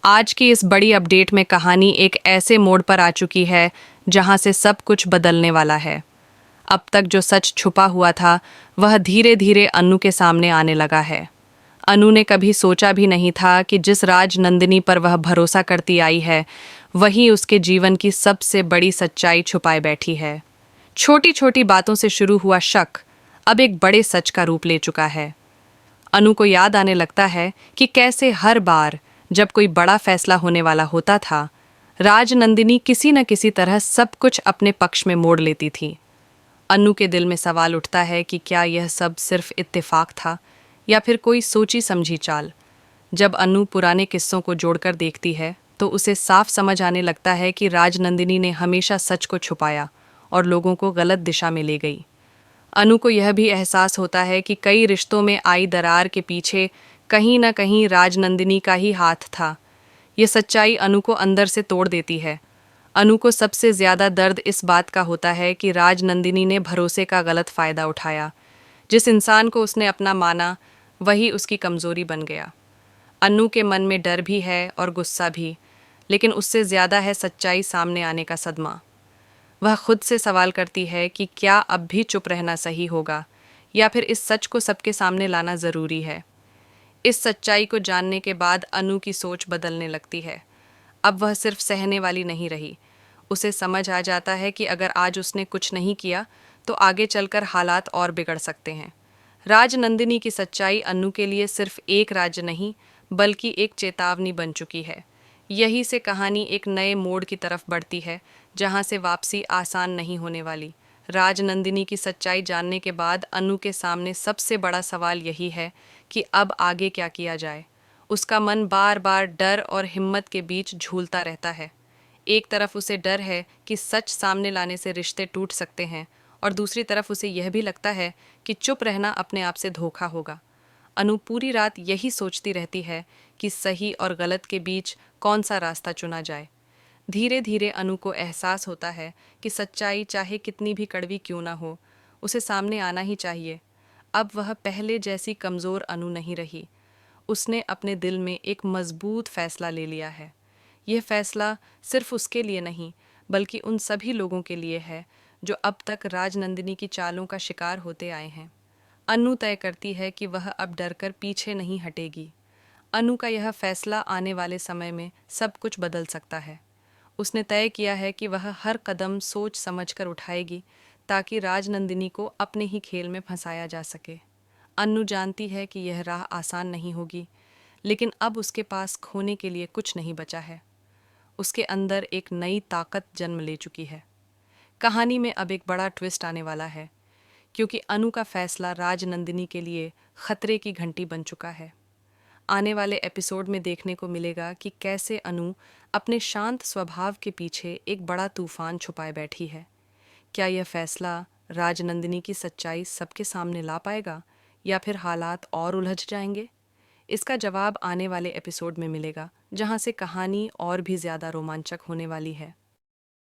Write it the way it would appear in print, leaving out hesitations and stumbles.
आज की इस बड़ी अपडेट में कहानी एक ऐसे मोड़ पर आ चुकी है जहां से सब कुछ बदलने वाला है। अब तक जो सच छुपा हुआ था वह धीरे धीरे अनु के सामने आने लगा है। अनु ने कभी सोचा भी नहीं था कि जिस राज नंदिनी पर वह भरोसा करती आई है वही उसके जीवन की सबसे बड़ी सच्चाई छुपाए बैठी है। छोटी छोटी बातों से शुरू हुआ शक अब एक बड़े सच का रूप ले चुका है। अनु को याद आने लगता है कि कैसे हर बार जब कोई बड़ा फैसला होने वाला होता था राजनंदिनी किसी न किसी तरह सब कुछ अपने पक्ष में मोड़ लेती थी। अनु के दिल में सवाल उठता है कि क्या यह सब सिर्फ इत्तेफाक था या फिर कोई सोची समझी चाल। जब अनु पुराने किस्सों को जोड़कर देखती है तो उसे साफ समझ आने लगता है कि राजनंदिनी ने हमेशा सच को छुपाया और लोगों को गलत दिशा में ले गई। अनु को यह भी एहसास होता है कि कई रिश्तों में आई दरार के पीछे कहीं न कहीं राजनंदिनी का ही हाथ था। ये सच्चाई अनु को अंदर से तोड़ देती है। अनु को सबसे ज्यादा दर्द इस बात का होता है कि राजनंदिनी ने भरोसे का गलत फायदा उठाया। जिस इंसान को उसने अपना माना वही उसकी कमजोरी बन गया। अनु के मन में डर भी है और गुस्सा भी, लेकिन उससे ज्यादा है सच्चाई सामने आने का सदमा। वह खुद से सवाल करती है कि क्या अब भी चुप रहना सही होगा या फिर इस सच को सबके सामने लाना ज़रूरी है। इस सच्चाई को जानने के बाद अनु की सोच बदलने लगती है। अब वह सिर्फ सहने वाली नहीं रही। उसे समझ आ जाता है कि अगर आज उसने कुछ नहीं किया तो आगे चलकर हालात और बिगड़ सकते हैं। राजनंदिनी की सच्चाई अनु के लिए सिर्फ एक राज्य नहीं बल्कि एक चेतावनी बन चुकी है। यही से कहानी एक नए मोड़ की तरफ बढ़ती है जहां से वापसी आसान नहीं होने वाली। राजनंदिनी की सच्चाई जानने के बाद अनु के सामने सबसे बड़ा सवाल यही है कि अब आगे क्या किया जाए। उसका मन बार बार डर और हिम्मत के बीच झूलता रहता है। एक तरफ उसे डर है कि सच सामने लाने से रिश्ते टूट सकते हैं और दूसरी तरफ उसे यह भी लगता है कि चुप रहना अपने आप से धोखा होगा। अनु पूरी रात यही सोचती रहती है कि सही और गलत के बीच कौन सा रास्ता चुना जाए। धीरे धीरे अनु को एहसास होता है कि सच्चाई चाहे कितनी भी कड़वी क्यों ना हो उसे सामने आना ही चाहिए। अब वह पहले जैसी कमज़ोर अनु नहीं रही। उसने अपने दिल में एक मजबूत फैसला ले लिया है। यह फैसला सिर्फ उसके लिए नहीं बल्कि उन सभी लोगों के लिए है जो अब तक राजनंदिनी की चालों का शिकार होते आए हैं। अनु तय करती है कि वह अब डरकर पीछे नहीं हटेगी। अनु का यह फैसला आने वाले समय में सब कुछ बदल सकता है। उसने तय किया है कि वह हर कदम सोच समझकर उठाएगी ताकि राजनंदिनी को अपने ही खेल में फंसाया जा सके। अनु जानती है कि यह राह आसान नहीं होगी, लेकिन अब उसके पास खोने के लिए कुछ नहीं बचा है। उसके अंदर एक नई ताकत जन्म ले चुकी है। कहानी में अब एक बड़ा ट्विस्ट आने वाला है क्योंकि अनु का फैसला राजनंदिनी के लिए खतरे की घंटी बन चुका है। आने वाले एपिसोड में देखने को मिलेगा कि कैसे अनु अपने शांत स्वभाव के पीछे एक बड़ा तूफान छुपाए बैठी है। क्या यह फैसला राजनंदिनी की सच्चाई सबके सामने ला पाएगा या फिर हालात और उलझ जाएंगे? इसका जवाब आने वाले एपिसोड में मिलेगा, जहां से कहानी और भी ज़्यादा रोमांचक होने वाली है।